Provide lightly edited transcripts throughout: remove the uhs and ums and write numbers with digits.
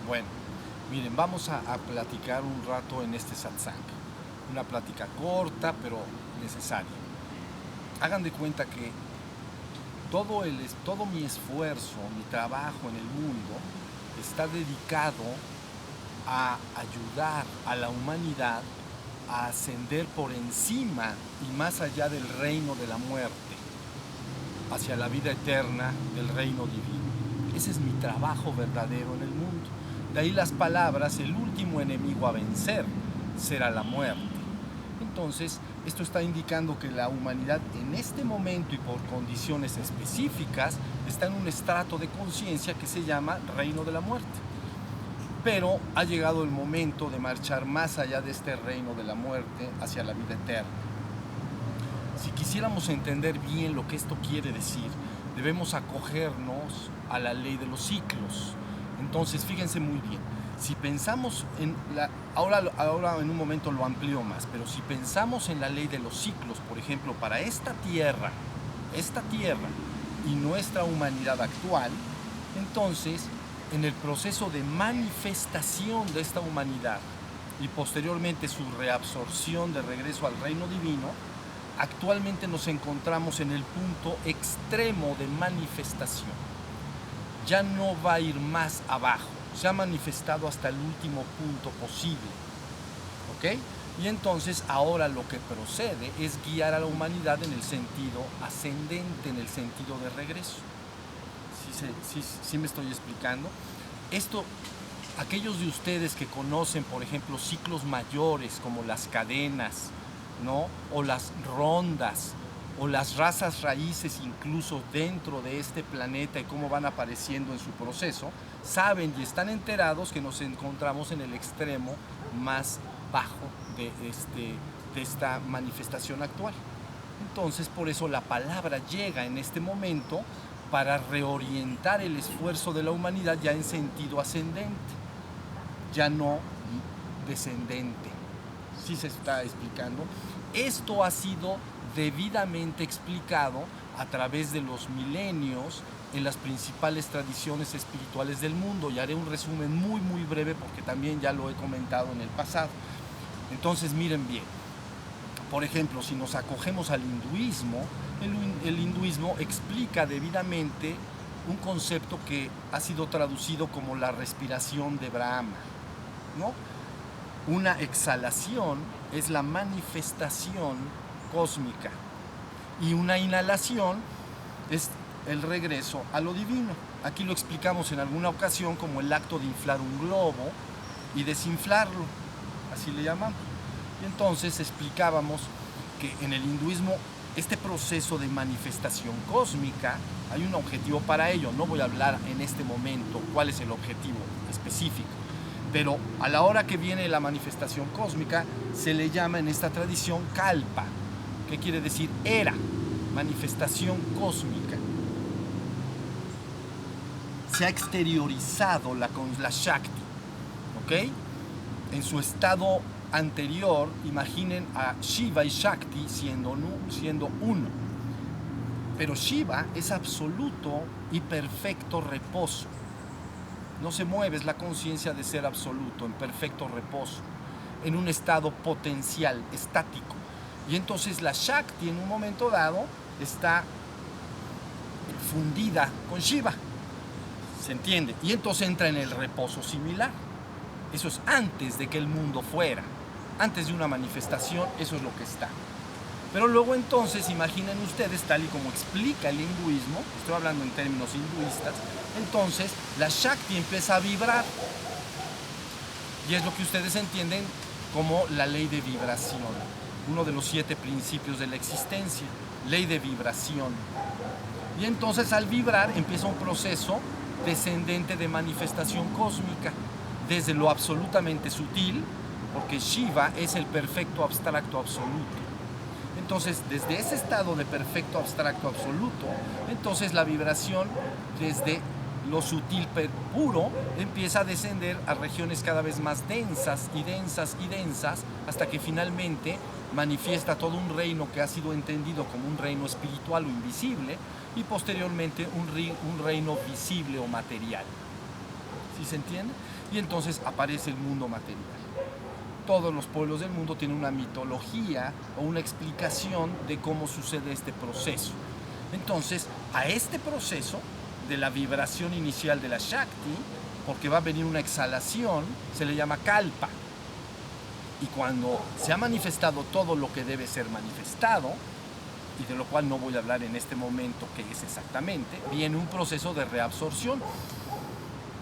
Bueno, miren, vamos a platicar un rato en este satsang. Una plática corta, pero necesaria. Hagan de cuenta que todo mi esfuerzo, mi trabajo en el mundo, está dedicado a ayudar a la humanidad a ascender por encima y más allá del reino de la muerte, hacia la vida eterna del reino divino. Ese es mi trabajo verdadero en el mundo. De ahí las palabras: el último enemigo a vencer será la muerte. Entonces, esto está indicando que la humanidad en este momento y por condiciones específicas está en un estrato de conciencia que se llama reino de la muerte. Pero ha llegado el momento de marchar más allá de este reino de la muerte hacia la vida eterna. Si quisiéramos entender bien lo que esto quiere decir, debemos acogernos a la ley de los ciclos. Entonces, fíjense muy bien, si pensamos en ahora en un momento lo amplío más, pero si pensamos en la ley de los ciclos, por ejemplo, para esta tierra y nuestra humanidad actual, entonces, en el proceso de manifestación de esta humanidad y posteriormente su reabsorción de regreso al reino divino, actualmente nos encontramos en el punto extremo de manifestación. Ya no va a ir más abajo, se ha manifestado hasta el último punto posible, ¿ok? Y entonces ahora lo que procede es guiar a la humanidad en el sentido ascendente, en el sentido de regreso. ¿Sí me estoy explicando? Esto, aquellos de ustedes que conocen, por ejemplo, ciclos mayores como las cadenas, ¿no? O las rondas, o las razas raíces incluso dentro de este planeta y cómo van apareciendo en su proceso, saben y están enterados que nos encontramos en el extremo más bajo de esta manifestación actual. Entonces, por eso la palabra llega en este momento para reorientar el esfuerzo de la humanidad ya en sentido ascendente, ya no descendente. ¿Sí se está explicando? Esto ha sido debidamente explicado a través de los milenios en las principales tradiciones espirituales del mundo, y haré un resumen muy muy breve porque también ya lo he comentado en el pasado. Entonces, miren bien, por ejemplo, si nos acogemos al hinduismo, el hinduismo explica debidamente un concepto que ha sido traducido como la respiración de Brahma, ¿no? Una exhalación es la manifestación cósmica y una inhalación es el regreso a lo divino. Aquí lo explicamos en alguna ocasión como el acto de inflar un globo y desinflarlo, así le llamamos. Y entonces explicábamos que en el hinduismo este proceso de manifestación cósmica hay un objetivo para ello. No voy a hablar en este momento cuál es el objetivo específico, pero a la hora que viene la manifestación cósmica se le llama en esta tradición kalpa, que quiere decir era, manifestación cósmica. Se ha exteriorizado la Shakti, ¿ok? En su estado anterior, imaginen a Shiva y Shakti siendo uno. Pero Shiva es absoluto y perfecto reposo. No se mueve, es la conciencia de ser absoluto, en perfecto reposo, en un estado potencial, estático. Y entonces la Shakti en un momento dado está fundida con Shiva, ¿se entiende? Y entonces entra en el reposo similar. Eso es antes de que el mundo fuera, antes de una manifestación, eso es lo que está. Pero luego entonces, imaginen ustedes, tal y como explica el hinduismo, estoy hablando en términos hinduistas, entonces la Shakti empieza a vibrar. Y es lo que ustedes entienden como la ley de vibración, uno de los 7 principios de la existencia, ley de vibración. Y entonces al vibrar empieza un proceso descendente de manifestación cósmica, desde lo absolutamente sutil, porque Shiva es el perfecto abstracto absoluto. Entonces, desde ese estado de perfecto abstracto absoluto, entonces la vibración desde lo sutil puro empieza a descender a regiones cada vez más densas y densas y densas, hasta que finalmente manifiesta todo un reino que ha sido entendido como un reino espiritual o invisible, y posteriormente un reino visible o material. ¿Sí se entiende? y entonces aparece el mundo material. Todos los pueblos del mundo tienen una mitología o una explicación de cómo sucede este proceso. Entonces, a este proceso de la vibración inicial de la Shakti, porque va a venir una exhalación, se le llama Kalpa. Y cuando se ha manifestado todo lo que debe ser manifestado, y de lo cual no voy a hablar en este momento qué es exactamente, viene un proceso de reabsorción,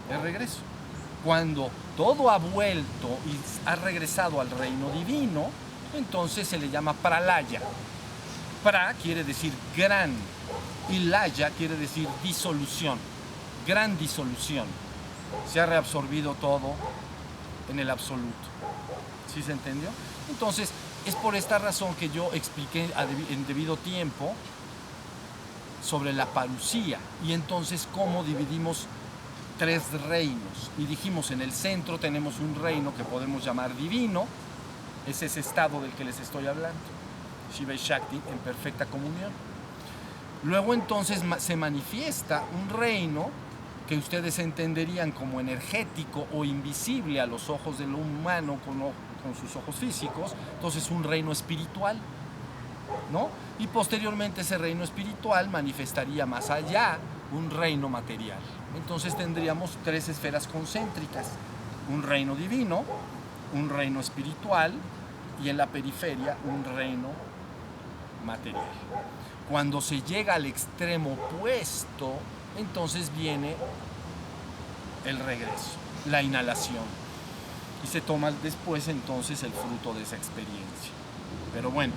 de regreso. Cuando todo ha vuelto y ha regresado al reino divino, entonces se le llama Pralaya. Pra quiere decir gran y Laya quiere decir disolución, gran disolución. Se ha reabsorbido todo en el absoluto. ¿Sí se entendió? Entonces, es por esta razón que yo expliqué en debido tiempo sobre la parusía y entonces cómo dividimos 3 reinos. Y dijimos, en el centro tenemos un reino que podemos llamar divino, es ese estado del que les estoy hablando, Shiva y Shakti en perfecta comunión. Luego entonces se manifiesta un reino que ustedes entenderían como energético o invisible a los ojos del humano con sus ojos físicos, entonces un reino espiritual, ¿no? Y posteriormente ese reino espiritual manifestaría más allá un reino material. Entonces tendríamos 3 esferas concéntricas, un reino divino, un reino espiritual y en la periferia un reino material. Cuando se llega al extremo opuesto, entonces viene el regreso, la inhalación, y se toma después entonces el fruto de esa experiencia. Pero bueno,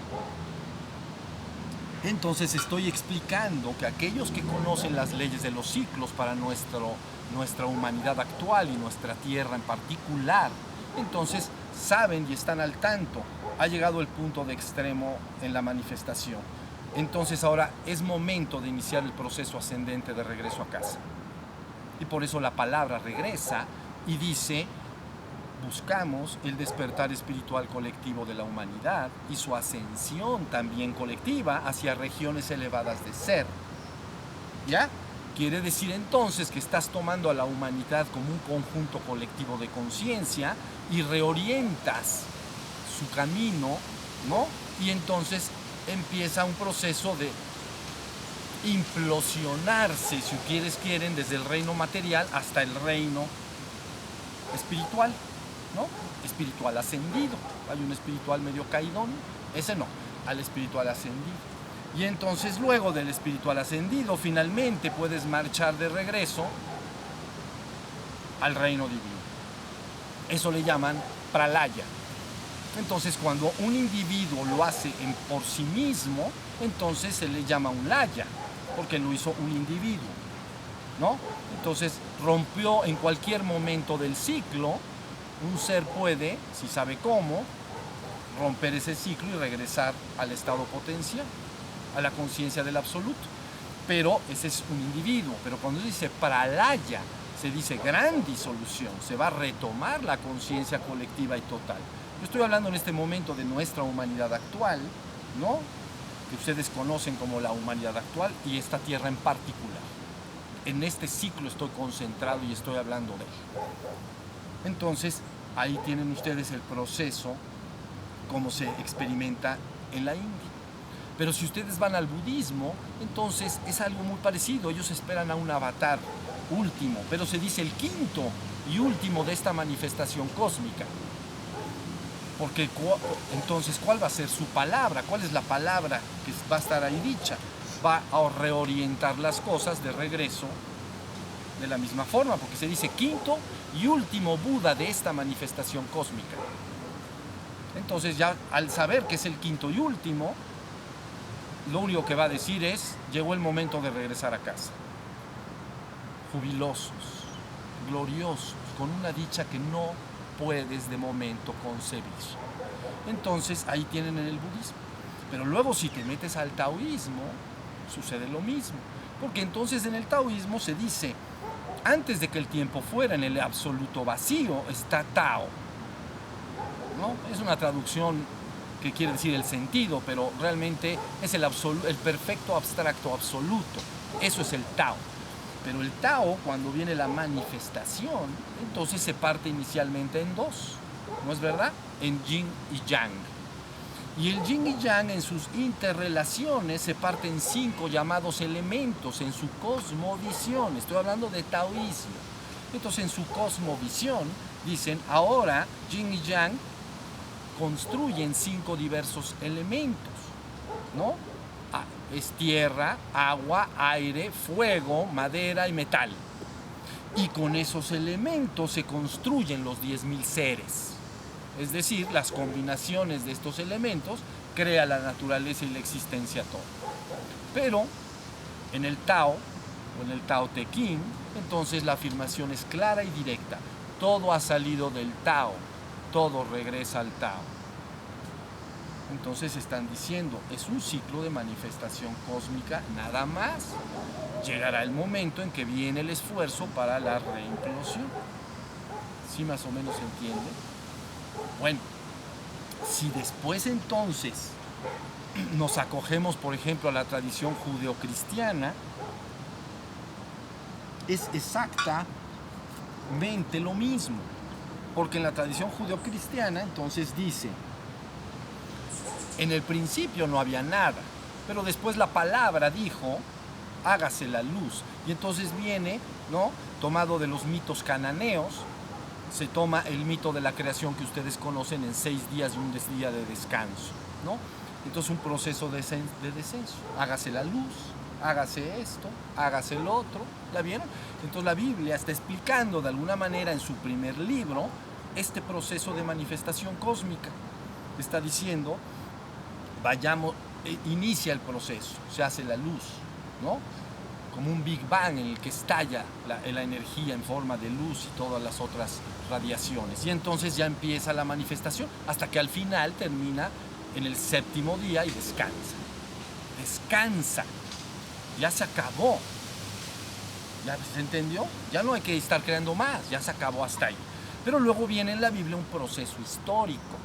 entonces estoy explicando que aquellos que conocen las leyes de los ciclos para nuestra humanidad actual y nuestra tierra en particular, entonces saben y están al tanto. Ha llegado el punto de extremo en la manifestación. Entonces ahora es momento de iniciar el proceso ascendente de regreso a casa. Y por eso la palabra regresa y dice: buscamos el despertar espiritual colectivo de la humanidad y su ascensión también colectiva hacia regiones elevadas de ser. ¿Ya? Quiere decir entonces que estás tomando a la humanidad como un conjunto colectivo de conciencia y reorientas su camino, ¿no? Y entonces empieza un proceso de implosionarse, si ustedes quieren, desde el reino material hasta el reino espiritual, ¿no? Espiritual ascendido. Hay un espiritual medio caidón, ese no, al espiritual ascendido. Y entonces luego del espiritual ascendido finalmente puedes marchar de regreso al reino divino. Eso le llaman pralaya. Entonces cuando un individuo lo hace por sí mismo, entonces se le llama un laya, porque lo hizo un individuo, ¿no? Entonces rompió en cualquier momento del ciclo. Un ser puede, si sabe cómo, romper ese ciclo y regresar al estado potencial, a la conciencia del absoluto. Pero ese es un individuo. Pero cuando se dice pralaya, se dice gran disolución, se va a retomar la conciencia colectiva y total. Yo estoy hablando en este momento de nuestra humanidad actual, ¿no? Que ustedes conocen como la humanidad actual y esta tierra en particular. En este ciclo estoy concentrado y estoy hablando de él. Entonces, ahí tienen ustedes el proceso, como se experimenta en la India. Pero si ustedes van al budismo, entonces es algo muy parecido. Ellos esperan a un avatar último, pero se dice el quinto y último de esta manifestación cósmica. Porque entonces, ¿cuál va a ser su palabra? ¿Cuál es la palabra que va a estar ahí dicha? Va a reorientar las cosas de regreso de la misma forma, porque se dice quinto y último Buda de esta manifestación cósmica. Entonces ya al saber que es el quinto y último, lo único que va a decir es: llegó el momento de regresar a casa. Jubilosos, gloriosos, con una dicha que no puedes de momento concebir. Entonces ahí tienen en el budismo. Pero luego si te metes al taoísmo, sucede lo mismo. Porque entonces en el taoísmo se dice: antes de que el tiempo fuera, en el absoluto vacío está Tao, ¿no? Es una traducción que quiere decir el sentido, pero realmente es el perfecto abstracto absoluto. Eso es el Tao. Pero el Tao, cuando viene la manifestación, entonces se parte inicialmente en dos, ¿no es verdad? En Yin y Yang. Y el Yin y Yang en sus interrelaciones se parte en 5 llamados elementos en su cosmovisión. Estoy hablando de taoísmo. Entonces en su cosmovisión dicen, ahora Yin y Yang construyen 5 diversos elementos, ¿no? Es tierra, agua, aire, fuego, madera y metal. Y con esos elementos se construyen los 10.000 seres. Es decir, las combinaciones de estos elementos crea la naturaleza y la existencia toda. Pero en el Tao, o en el Tao Te Ching, entonces la afirmación es clara y directa. Todo ha salido del Tao, todo regresa al Tao. Entonces están diciendo, es un ciclo de manifestación cósmica nada más. Llegará el momento en que viene el esfuerzo para la reimplosión. ¿Sí más o menos se entiende? Bueno, si después entonces nos acogemos, por ejemplo, a la tradición judeocristiana, es exactamente lo mismo. Porque en la tradición judeocristiana entonces dice, en el principio no había nada, pero después la palabra dijo, hágase la luz. Y entonces viene, ¿no?, tomado de los mitos cananeos, se toma el mito de la creación que ustedes conocen en 6 días y un día de descanso, ¿no? Entonces un proceso de descenso. Hágase la luz, hágase esto, hágase el otro, ¿ya vieron? Entonces la Biblia está explicando de alguna manera en su primer libro este proceso de manifestación cósmica. Está diciendo, vayamos, inicia el proceso, se hace la luz, ¿no? Como un Big Bang en el que estalla la energía en forma de luz y todas las otras radiaciones. Y entonces ya empieza la manifestación hasta que al final termina en el 7º día y descansa. Descansa. Ya se acabó. ¿Ya se entendió? Ya no hay que estar creando más, ya se acabó hasta ahí. Pero luego viene en la Biblia un proceso histórico.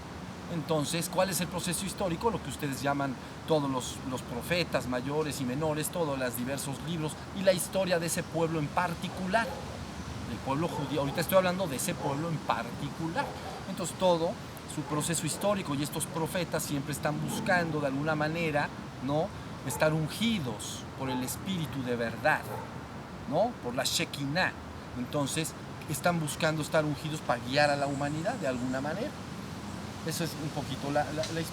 Entonces, ¿cuál es el proceso histórico? Lo que ustedes llaman todos los profetas mayores y menores, todos los diversos libros y la historia de ese pueblo en particular, del pueblo judío. Ahorita estoy hablando de ese pueblo en particular. Entonces, todo su proceso histórico y estos profetas siempre están buscando de alguna manera, ¿no?, estar ungidos por el Espíritu de verdad, ¿no?, por la Shekinah. Entonces, están buscando estar ungidos para guiar a la humanidad de alguna manera. Eso es un poquito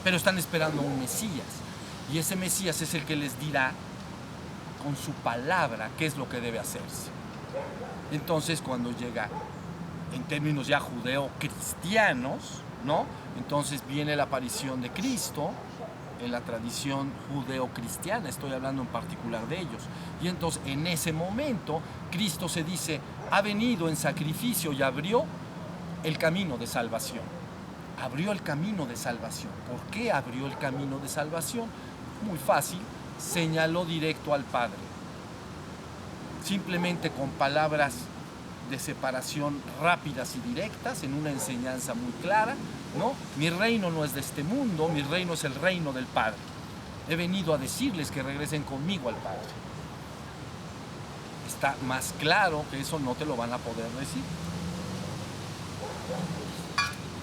pero están esperando a un Mesías. Y ese Mesías es el que les dirá con su palabra qué es lo que debe hacerse. Entonces, cuando llega en términos ya judeo-cristianos, ¿no?, entonces viene la aparición de Cristo en la tradición judeo-cristiana. Estoy hablando en particular de ellos. Y entonces, en ese momento, Cristo se dice, ha venido en sacrificio y abrió el camino de salvación. Abrió el camino de salvación. ¿Por qué abrió el camino de salvación? Muy fácil, señaló directo al Padre. Simplemente con palabras de separación rápidas y directas, en una enseñanza muy clara, ¿no? Mi reino no es de este mundo, mi reino es el reino del Padre. He venido a decirles que regresen conmigo al Padre. Está más claro que eso no te lo van a poder decir.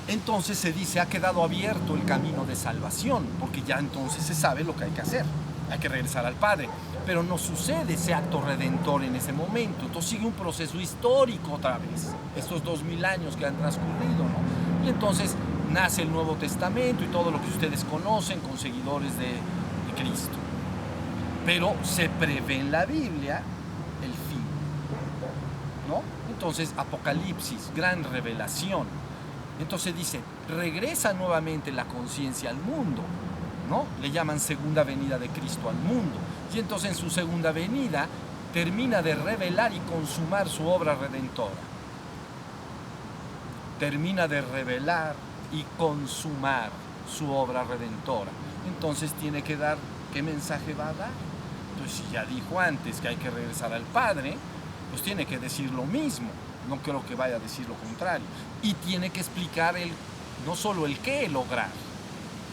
Entonces se dice, ha quedado abierto el camino de salvación, porque ya entonces se sabe lo que hay que hacer. Hay que regresar al Padre. Pero no sucede ese acto redentor en ese momento. Entonces sigue un proceso histórico otra vez. Estos 2000 años que han transcurrido, ¿no? Y entonces nace el Nuevo Testamento y todo lo que ustedes conocen con seguidores de Cristo. Pero se prevé en la Biblia el fin, ¿no? Entonces, Apocalipsis, gran revelación. Entonces dice, regresa nuevamente la conciencia al mundo, ¿no? Le llaman segunda venida de Cristo al mundo. Y entonces en su segunda venida termina de revelar y consumar su obra redentora. Termina de revelar y consumar su obra redentora. Entonces tiene que dar, ¿qué mensaje va a dar? Entonces, si ya dijo antes que hay que regresar al Padre, pues tiene que decir lo mismo. No creo que vaya a decir lo contrario. Y tiene que explicar no solo el qué lograr,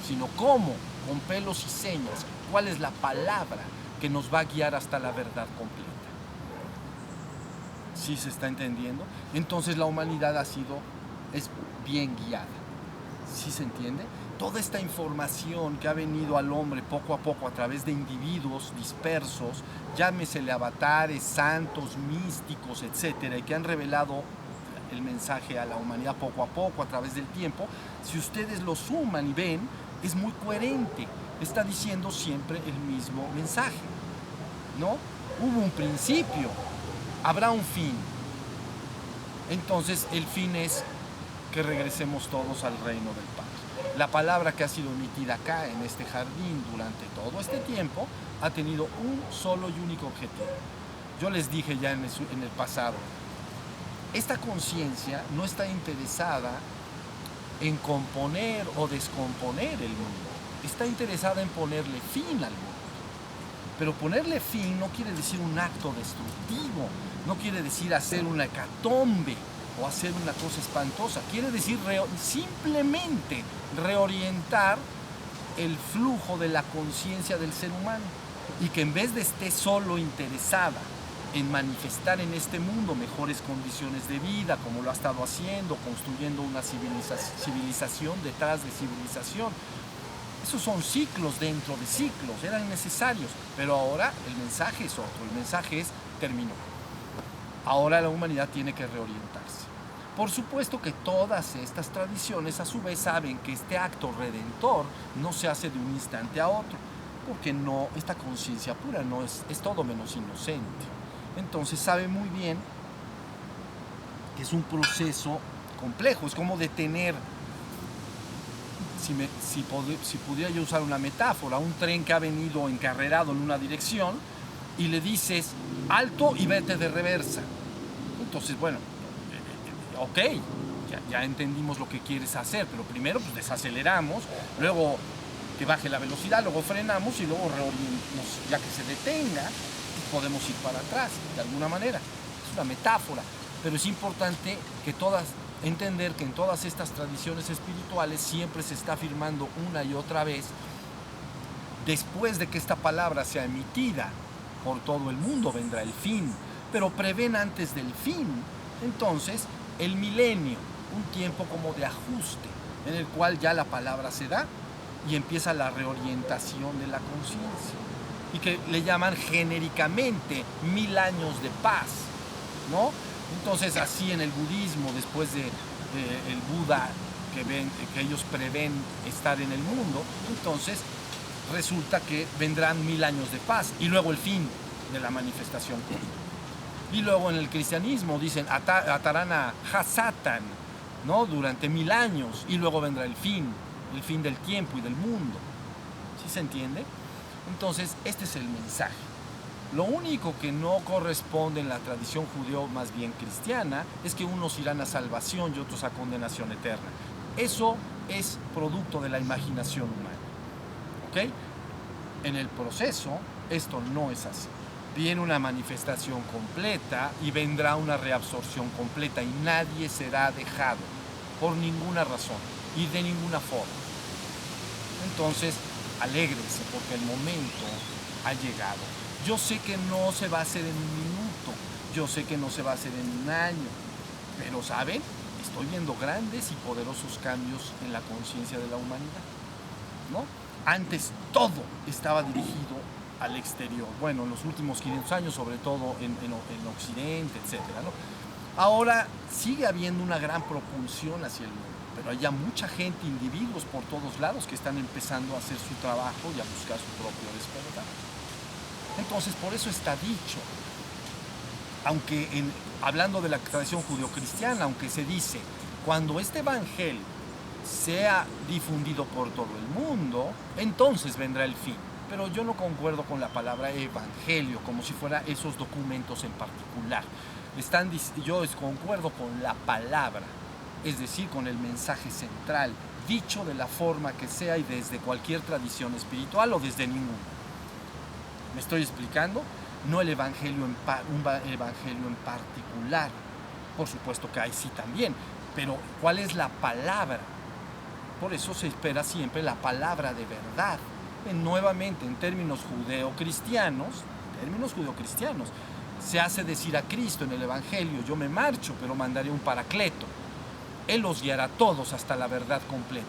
sino cómo, con pelos y señas, cuál es la palabra que nos va a guiar hasta la verdad completa. ¿Sí se está entendiendo? Entonces la humanidad es bien guiada. ¿Sí se entiende? Toda esta información que ha venido al hombre poco a poco a través de individuos dispersos, llámesele avatares, santos, místicos, etcétera, y que han revelado el mensaje a la humanidad poco a poco a través del tiempo, si ustedes lo suman y ven, es muy coherente. Está diciendo siempre el mismo mensaje, ¿no? Hubo un principio, habrá un fin. Entonces el fin es que regresemos todos al reino del Padre. La palabra que ha sido emitida acá en este jardín durante todo este tiempo ha tenido un solo y único objetivo. Yo les dije ya en el pasado, esta conciencia no está interesada en componer o descomponer el mundo, está interesada en ponerle fin al mundo. Pero ponerle fin no quiere decir un acto destructivo, no quiere decir hacer una hecatombe o hacer una cosa espantosa, quiere decir simplemente reorientar el flujo de la conciencia del ser humano, y que en vez de esté solo interesada en manifestar en este mundo mejores condiciones de vida, como lo ha estado haciendo, construyendo una civilización detrás de civilización. Esos son ciclos dentro de ciclos, eran necesarios, pero ahora el mensaje es otro, el mensaje es terminó. Ahora la humanidad tiene que reorientarse. Por supuesto que todas estas tradiciones a su vez saben que este acto redentor no se hace de un instante a otro, porque no, esta conciencia pura no es todo menos inocente. Entonces sabe muy bien que es un proceso complejo, es como detener, si pudiera yo usar una metáfora, un tren que ha venido encarrerado en una dirección y le dices alto y vete de reversa. Entonces, bueno, ok, ya entendimos lo que quieres hacer, pero primero pues desaceleramos, luego que baje la velocidad, luego frenamos y luego reorientamos, ya que se detenga, podemos ir para atrás, de alguna manera. Es una metáfora, pero es importante que entender que en todas estas tradiciones espirituales siempre se está afirmando una y otra vez, después de que esta palabra sea emitida por todo el mundo vendrá el fin, pero prevén antes del fin, entonces, el milenio, un tiempo como de ajuste, en el cual ya la palabra se da y empieza la reorientación de la conciencia, y que le llaman genéricamente 1000 años de paz, ¿no? Entonces, así en el budismo, después de el Buda que ellos prevén estar en el mundo, entonces resulta que vendrán 1000 años de paz y luego el fin de la manifestación. Y luego en el cristianismo dicen atarán a Hasatan, ¿no? Durante 1000 años, y luego vendrá el fin del tiempo y del mundo. ¿Sí se entiende? Entonces, este es el mensaje. Lo único que no corresponde en la tradición judeo, más bien cristiana, es que unos irán a salvación y otros a condenación eterna. Eso es producto de la imaginación humana. ¿Ok? En el proceso, esto no es así. Viene una manifestación completa y vendrá una reabsorción completa y nadie será dejado por ninguna razón y de ninguna forma. Entonces, alégrense porque el momento ha llegado. Yo sé que no se va a hacer en un minuto, yo sé que no se va a hacer en un año, pero ¿saben? Estoy viendo grandes y poderosos cambios en la conciencia de la humanidad, ¿no? Antes todo estaba dirigido al exterior, bueno, en los últimos 500 años, sobre todo en Occidente, etcétera, ¿no? Ahora sigue habiendo una gran propulsión hacia el mundo, pero hay ya mucha gente, individuos por todos lados que están empezando a hacer su trabajo y a buscar su propio despertar. Entonces, por eso está dicho, aunque hablando de la tradición judeocristiana, aunque se dice, cuando este evangelio sea difundido por todo el mundo, entonces vendrá el fin. Pero yo no concuerdo con la palabra evangelio, como si fuera esos documentos en particular. Yo concuerdo con la palabra, es decir, con el mensaje central, dicho de la forma que sea y desde cualquier tradición espiritual o desde ninguna. ¿Me estoy explicando? No el evangelio un evangelio en particular. Por supuesto que hay sí también, pero ¿cuál es la palabra? Por eso se espera siempre la palabra de verdad. Nuevamente, en términos judeocristianos, se hace decir a Cristo en el Evangelio: yo me marcho, pero mandaré un Paracleto. Él los guiará a todos hasta la verdad completa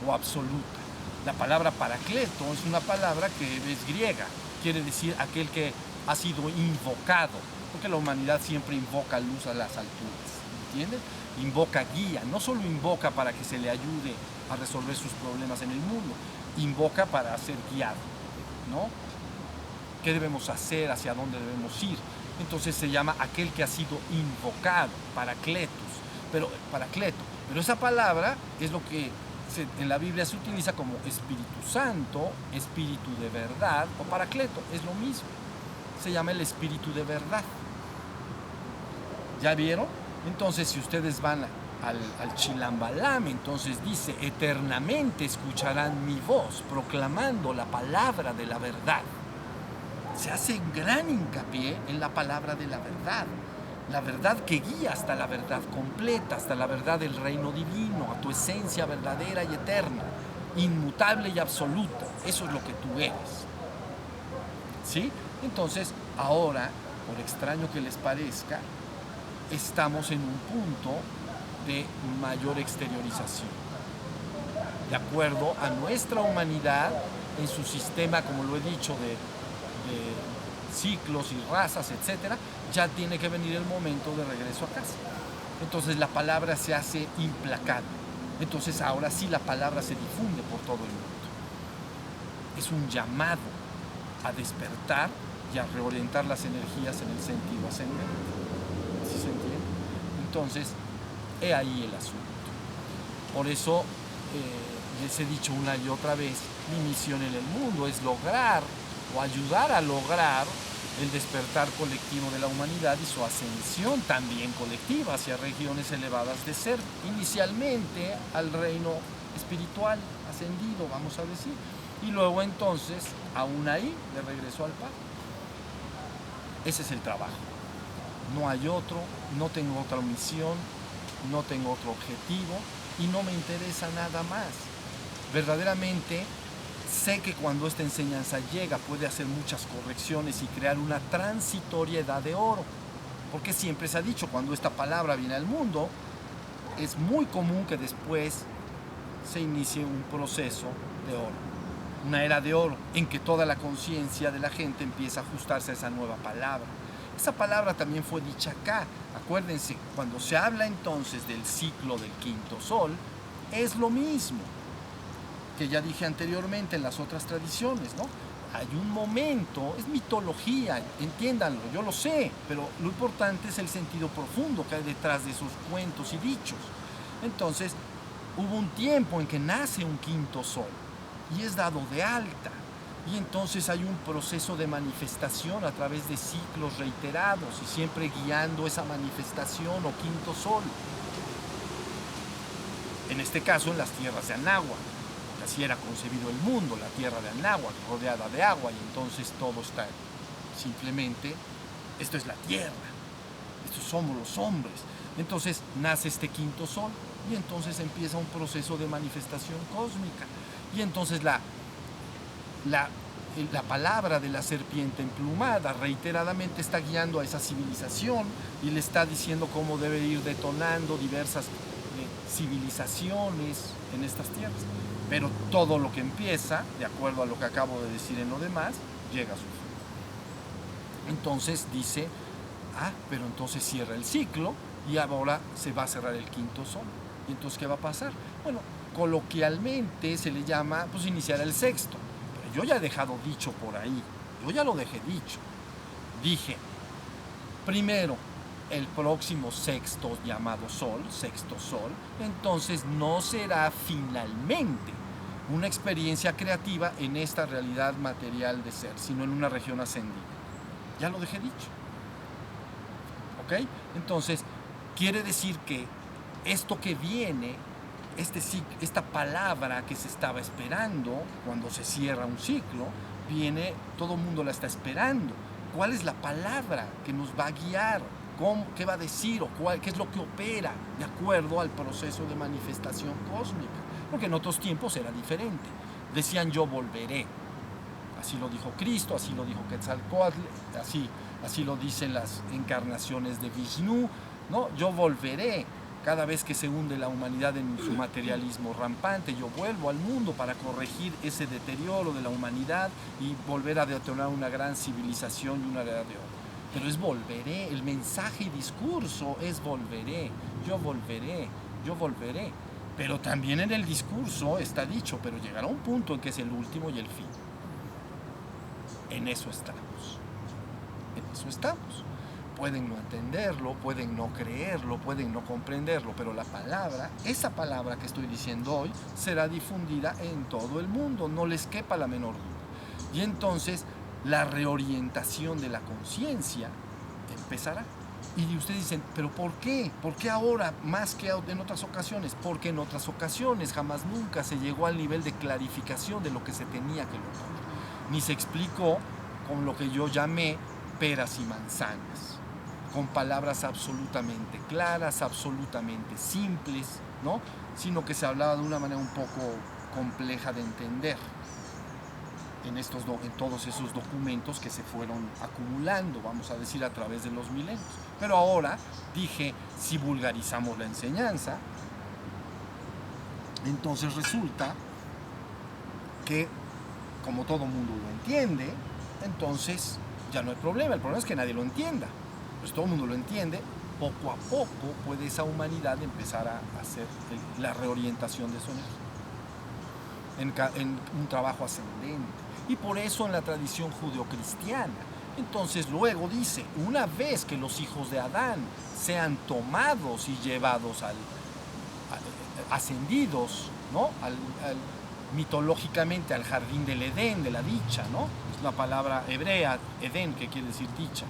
o absoluta. La palabra Paracleto es una palabra que es griega, quiere decir aquel que ha sido invocado, porque la humanidad siempre invoca luz a las alturas, ¿entienden? Invoca guía, no solo invoca para que se le ayude a resolver sus problemas en el mundo, invoca para ser guiado, ¿no? ¿Qué debemos hacer? ¿Hacia dónde debemos ir? Entonces se llama aquel que ha sido invocado, Paracleto. Pero esa palabra es lo que en la Biblia se utiliza como Espíritu Santo, Espíritu de verdad o Paracleto, es lo mismo. Se llama el Espíritu de verdad. ¿Ya vieron? Entonces, si ustedes van al Chilambalam, entonces dice: eternamente escucharán mi voz proclamando la palabra de la verdad. Se hace un gran hincapié en la palabra de la verdad que guía hasta la verdad completa, hasta la verdad del reino divino, a tu esencia verdadera y eterna, inmutable y absoluta. Eso es lo que tú eres. ¿Sí? Entonces, ahora, por extraño que les parezca, estamos en un punto de mayor exteriorización. De acuerdo a nuestra humanidad, en su sistema, como lo he dicho, de ciclos y razas, etcétera, ya tiene que venir el momento de regreso a casa. Entonces la palabra se hace implacable. Entonces ahora sí la palabra se difunde por todo el mundo. Es un llamado a despertar y a reorientar las energías en el sentido ascendente. ¿Sí se entiende? Entonces, he ahí el asunto. Por eso les he dicho una y otra vez, mi misión en el mundo es lograr o ayudar a lograr el despertar colectivo de la humanidad y su ascensión también colectiva hacia regiones elevadas de ser, inicialmente al reino espiritual ascendido, vamos a decir, y luego entonces, aún ahí, de regreso al Padre. Ese es el trabajo. No hay otro, no tengo otra misión, no tengo otro objetivo y no me interesa nada más. Verdaderamente sé que cuando esta enseñanza llega puede hacer muchas correcciones y crear una transitoriedad de oro, porque siempre se ha dicho, cuando esta palabra viene al mundo, es muy común que después se inicie un proceso de oro, una era de oro, en que toda la conciencia de la gente empieza a ajustarse a esa nueva palabra. Esa palabra también fue dicha acá. Acuérdense, cuando se habla entonces del ciclo del quinto sol, es lo mismo que ya dije anteriormente en las otras tradiciones, ¿no? Hay un momento, es mitología, entiéndanlo, yo lo sé, pero lo importante es el sentido profundo que hay detrás de esos cuentos y dichos. Entonces, hubo un tiempo en que nace un quinto sol y es dado de alta. Y entonces hay un proceso de manifestación a través de ciclos reiterados y siempre guiando esa manifestación o quinto sol. En este caso, en las tierras de Anáhuac. Así era concebido el mundo, la tierra de Anáhuac, rodeada de agua, y entonces todo está simplemente, esto es la tierra, estos somos los hombres. Entonces nace este quinto sol y entonces empieza un proceso de manifestación cósmica. Y entonces la palabra de la serpiente emplumada reiteradamente está guiando a esa civilización y le está diciendo cómo debe ir detonando diversas civilizaciones en estas tierras. Pero todo lo que empieza, de acuerdo a lo que acabo de decir en lo demás, llega a su fin. Entonces dice, pero entonces cierra el ciclo y ahora se va a cerrar el quinto sol. ¿Y entonces qué va a pasar? Bueno, coloquialmente se le llama, pues iniciar el sexto. Pero yo ya he dejado dicho por ahí, yo ya lo dejé dicho. Dije, primero, el próximo sexto llamado sol, sexto sol, entonces no será finalmente una experiencia creativa en esta realidad material de ser, sino en una región ascendida. Ya lo dejé dicho. ¿Ok? Entonces, quiere decir que esto que viene, esta palabra que se estaba esperando cuando se cierra un ciclo, viene, todo el mundo la está esperando. ¿Cuál es la palabra que nos va a guiar? ¿Qué va a decir o qué es lo que opera de acuerdo al proceso de manifestación cósmica? Porque en otros tiempos era diferente. Decían yo volveré. Así lo dijo Cristo, así lo dijo Quetzalcóatl, así así lo dicen las encarnaciones de Vishnu, ¿no? Yo volveré. Cada vez que se hunde la humanidad en su materialismo rampante, yo vuelvo al mundo para corregir ese deterioro de la humanidad y volver a detonar una gran civilización y una era de oro. Pero es volveré, el mensaje y discurso es volveré, yo volveré, yo volveré. Pero también en el discurso está dicho, pero llegará un punto en que es el último y el fin. En eso estamos, en eso estamos. Pueden no entenderlo, pueden no creerlo, pueden no comprenderlo, pero la palabra, esa palabra que estoy diciendo hoy, será difundida en todo el mundo, no les quepa la menor duda. Y entonces la reorientación de la conciencia empezará. Y ustedes dicen, ¿pero por qué? ¿Por qué ahora más que en otras ocasiones? Porque en otras ocasiones jamás nunca se llegó al nivel de clarificación de lo que se tenía que lograr. Ni se explicó con lo que yo llamé peras y manzanas, con palabras absolutamente claras, absolutamente simples, ¿no? Sino que se hablaba de una manera un poco compleja de entender en todos esos documentos que se fueron acumulando, vamos a decir, a través de los milenios. Pero ahora dije, si vulgarizamos la enseñanza, entonces resulta que, como todo mundo lo entiende, entonces ya no hay problema. El problema es que nadie lo entienda. Pues todo el mundo lo entiende, poco a poco puede esa humanidad empezar a hacer la reorientación de su energía en un trabajo ascendente. Y por eso en la tradición judeocristiana, entonces luego dice, una vez que los hijos de Adán sean tomados y llevados ascendidos, ¿no? Mitológicamente al jardín del Edén, de la dicha, ¿no? Es una palabra hebrea, Edén, que quiere decir dicha.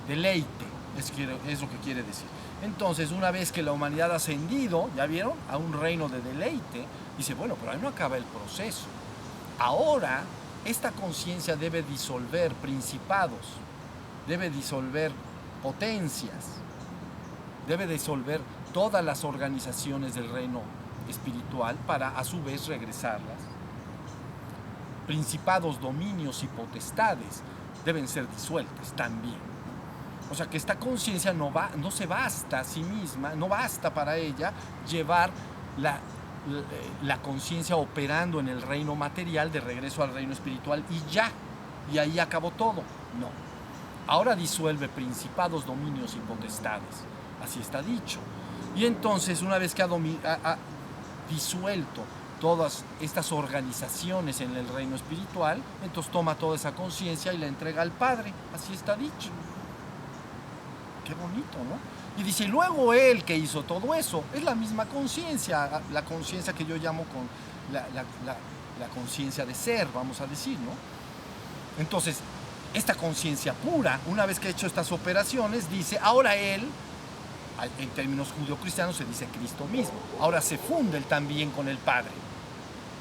Deleite, es lo que quiere decir. Entonces, una vez que la humanidad ha ascendido, ¿ya vieron? A un reino de deleite, dice, bueno, pero ahí no acaba el proceso. Ahora, esta conciencia debe disolver principados, debe disolver potencias, debe disolver todas las organizaciones del reino espiritual para, a su vez, regresarlas. Principados, dominios y potestades deben ser disueltas también. O sea que esta conciencia no se basta a sí misma, no basta para ella llevar la conciencia operando en el reino material de regreso al reino espiritual y ahí acabó todo. No. Ahora disuelve principados, dominios y potestades. Así está dicho. Y entonces, una vez que ha disuelto todas estas organizaciones en el reino espiritual, entonces toma toda esa conciencia y la entrega al Padre. Así está dicho. Qué bonito, ¿no? Y dice, y luego él que hizo todo eso, es la misma conciencia, la conciencia que yo llamo con la conciencia de ser, vamos a decir, ¿no? Entonces, esta conciencia pura, una vez que ha hecho estas operaciones, dice, ahora él, en términos judeocristianos se dice Cristo mismo, ahora se funde él también con el Padre,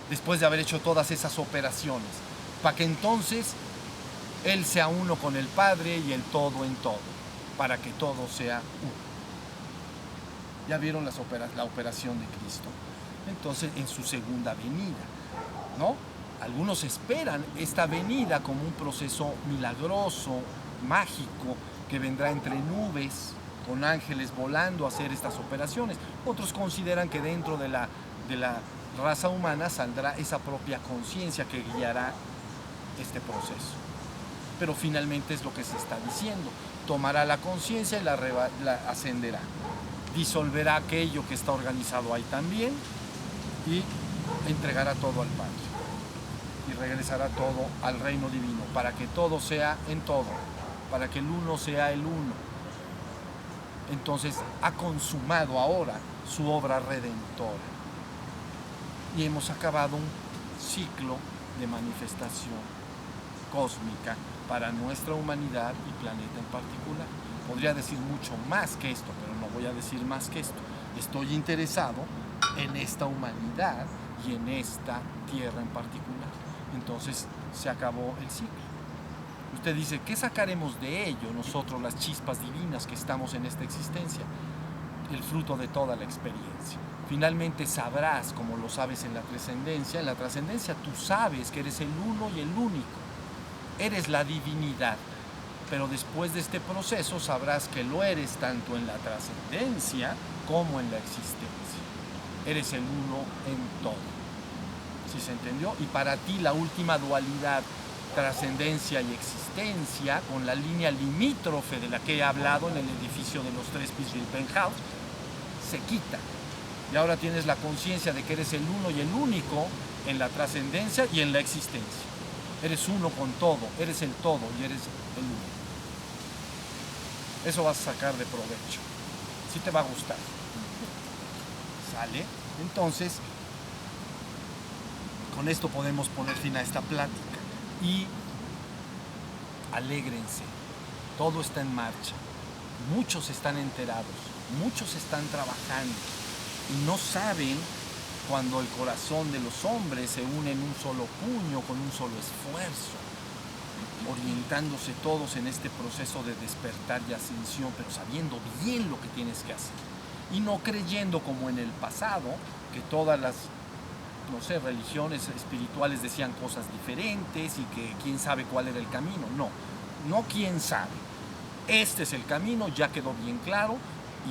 después de haber hecho todas esas operaciones, para que entonces él sea uno con el Padre y el todo en todo, para que todo sea uno. Ya vieron la operación de Cristo. Entonces, en su segunda venida, ¿no? Algunos esperan esta venida como un proceso milagroso, mágico, que vendrá entre nubes, con ángeles volando a hacer estas operaciones. Otros consideran que dentro de la raza humana saldrá esa propia conciencia que guiará este proceso. Pero finalmente es lo que se está diciendo. Tomará la conciencia y la ascenderá. Disolverá aquello que está organizado ahí también y entregará todo al Padre. Y regresará todo al reino divino, para que todo sea en todo, para que el uno sea el uno. Entonces ha consumado ahora su obra redentora. Y hemos acabado un ciclo de manifestación cósmica para nuestra humanidad y planeta en particular. Podría decir mucho más que esto, pero no voy a decir más que esto. Estoy interesado en esta humanidad y en esta tierra en particular. Entonces se acabó el ciclo. Usted dice, ¿qué sacaremos de ello nosotros, las chispas divinas que estamos en esta existencia? El fruto de toda la experiencia. Finalmente sabrás, como lo sabes en la trascendencia. En la trascendencia tú sabes que eres el uno y el único. Eres la divinidad. pero después de este proceso sabrás que lo eres tanto en la trascendencia como en la existencia. Eres el uno en todo. ¿Sí se entendió? Y para ti la última dualidad, trascendencia y existencia, con la línea limítrofe de la que he hablado en el edificio de los 3 pisos del penthouse, se quita. Y ahora tienes la conciencia de que eres el uno y el único en la trascendencia y en la existencia. Eres uno con todo, eres el todo y eres el uno. Eso vas a sacar de provecho. Sí te va a gustar. ¿Sale? Entonces, con esto podemos poner fin a esta plática. Y alégrense. Todo está en marcha. Muchos están enterados. Muchos están trabajando. Y no saben cuando el corazón de los hombres se une en un solo puño, con un solo esfuerzo, orientándose todos en este proceso de despertar y ascensión, pero sabiendo bien lo que tienes que hacer. Y no creyendo como en el pasado, que todas las, no sé, religiones espirituales decían cosas diferentes y que quién sabe cuál era el camino. No, no quién sabe. Este es el camino, ya quedó bien claro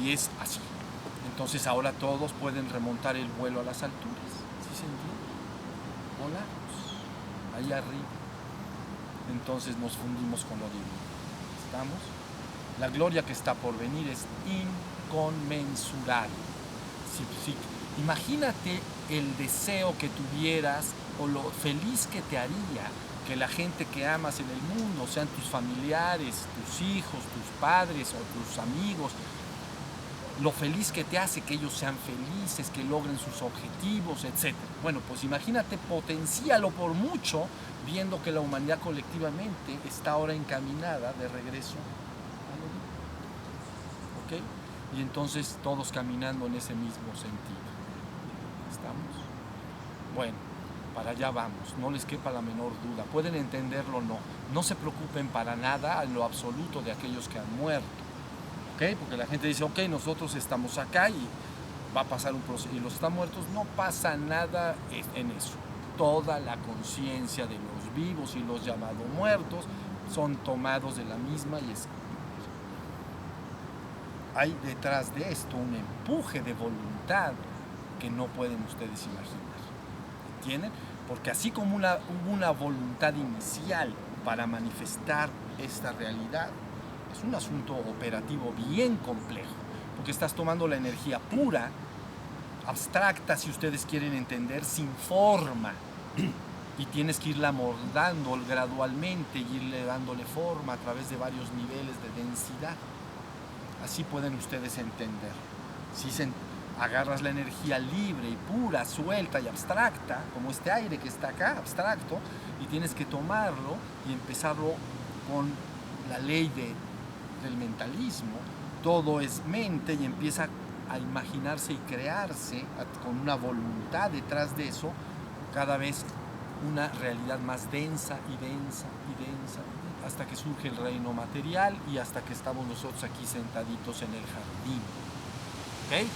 y es así. Entonces ahora todos pueden remontar el vuelo a las alturas. ¿Sí se entiende? Volamos ahí arriba. Entonces nos fundimos con lo divino. ¿Estamos? La gloria que está por venir es inconmensurable. Sí. Imagínate el deseo que tuvieras o lo feliz que te haría que la gente que amas en el mundo, sean tus familiares, tus hijos, tus padres o tus amigos, lo feliz que te hace que ellos sean felices, que logren sus objetivos, etc. Bueno, pues imagínate, potencialo por mucho, viendo que la humanidad colectivamente está ahora encaminada de regreso a lo divino. ¿Ok? Y entonces todos caminando en ese mismo sentido. ¿Estamos? Bueno, para allá vamos, no les quepa la menor duda. Pueden entenderlo o no. No se preocupen para nada en lo absoluto de aquellos que han muerto. ¿Okay? Porque la gente dice, ok, nosotros estamos acá y va a pasar un proceso, y los están muertos, no pasa nada en eso. Toda la conciencia de los vivos y los llamados muertos son tomados de la misma y es... Hay detrás de esto un empuje de voluntad que no pueden ustedes imaginar. ¿Entienden? Porque así como hubo una voluntad inicial para manifestar esta realidad, es un asunto operativo bien complejo, porque estás tomando la energía pura, abstracta, si ustedes quieren entender, sin forma, y tienes que irla moldando gradualmente y irle dándole forma a través de varios niveles de densidad. Así pueden ustedes entender. Si agarras la energía libre y pura, suelta y abstracta, como este aire que está acá, abstracto, y tienes que tomarlo y empezarlo con la ley del mentalismo, todo es mente y empieza a imaginarse y crearse con una voluntad detrás de eso, cada vez una realidad más densa y densa y densa, hasta que surge el reino material y hasta que estamos nosotros aquí sentaditos en el jardín. ¿Okay?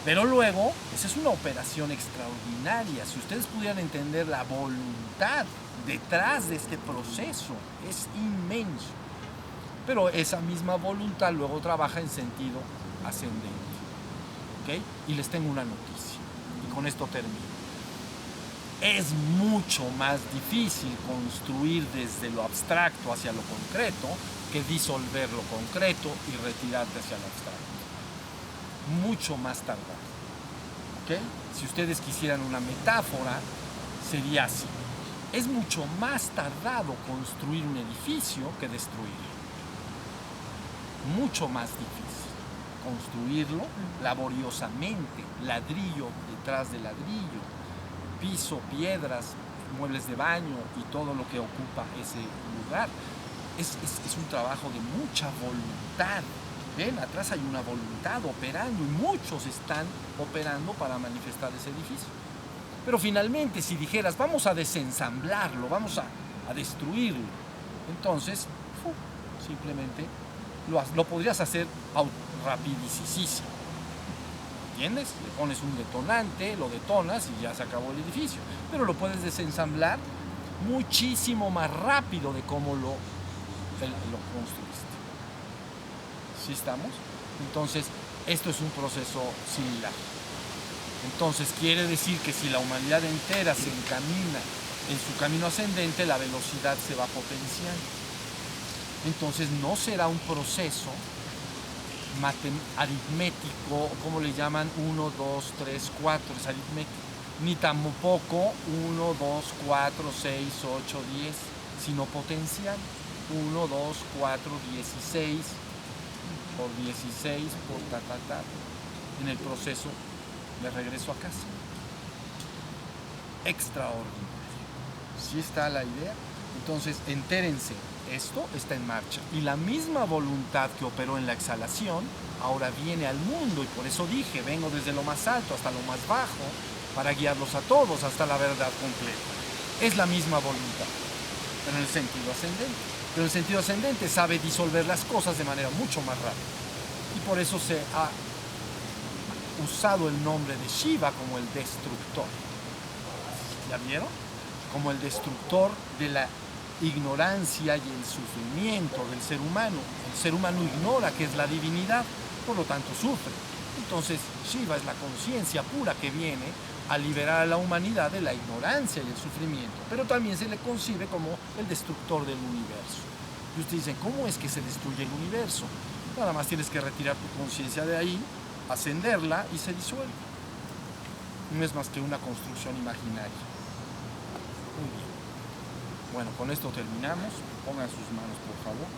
Pero luego, esa es una operación extraordinaria. Si ustedes pudieran entender la voluntad detrás de este proceso, es inmenso. Pero esa misma voluntad luego trabaja en sentido ascendente. ¿Okay? Y les tengo una noticia, y con esto termino. Es mucho más difícil construir desde lo abstracto hacia lo concreto que disolver lo concreto y retirarte hacia lo abstracto. Mucho más tardado. ¿Okay? Si ustedes quisieran una metáfora, sería así. Es mucho más tardado construir un edificio que destruirlo. Mucho más difícil construirlo laboriosamente, ladrillo detrás de ladrillo, piso, piedras, muebles de baño y todo lo que ocupa ese lugar. Es un trabajo de mucha voluntad. Ven, atrás hay una voluntad operando y muchos están operando para manifestar ese edificio. Pero finalmente, si dijeras, vamos a desensamblarlo, vamos a destruirlo, entonces simplemente lo podrías hacer rapidísimo. ¿Entiendes? Le pones un detonante, lo detonas y ya se acabó el edificio. Pero lo puedes desensamblar muchísimo más rápido de cómo lo lo construiste. ¿Sí estamos? Entonces, esto es un proceso similar. Entonces, quiere decir que si la humanidad entera se encamina en su camino ascendente, la velocidad se va potenciando. Entonces, no será un proceso aritmético, como le llaman 1, 2, 3, 4, es aritmético, ni tampoco 1, 2, 4, 6, 8, 10, sino potencial. 1, 2, 4, 16, por 16, por en el proceso de regreso a casa. Extraordinario. ¿Sí está la idea? Entonces, entérense, esto está en marcha. Y la misma voluntad que operó en la exhalación, ahora viene al mundo. Y por eso dije, vengo desde lo más alto hasta lo más bajo, para guiarlos a todos hasta la verdad completa. Es la misma voluntad, pero en el sentido ascendente. Pero el sentido ascendente sabe disolver las cosas de manera mucho más rápida. Y por eso se ha usado el nombre de Shiva como el destructor. ¿Ya vieron? Como el destructor de la ignorancia y el sufrimiento del ser humano. El ser humano ignora que es la divinidad, por lo tanto sufre. Entonces Shiva es la conciencia pura que viene a liberar a la humanidad de la ignorancia y el sufrimiento, pero también se le concibe como el destructor del universo. Y ustedes dicen, ¿cómo es que se destruye el universo? Nada más tienes que retirar tu conciencia de ahí, ascenderla y se disuelve. No es más que una construcción imaginaria. Muy bien. Bueno, con esto terminamos. Pongan sus manos, por favor.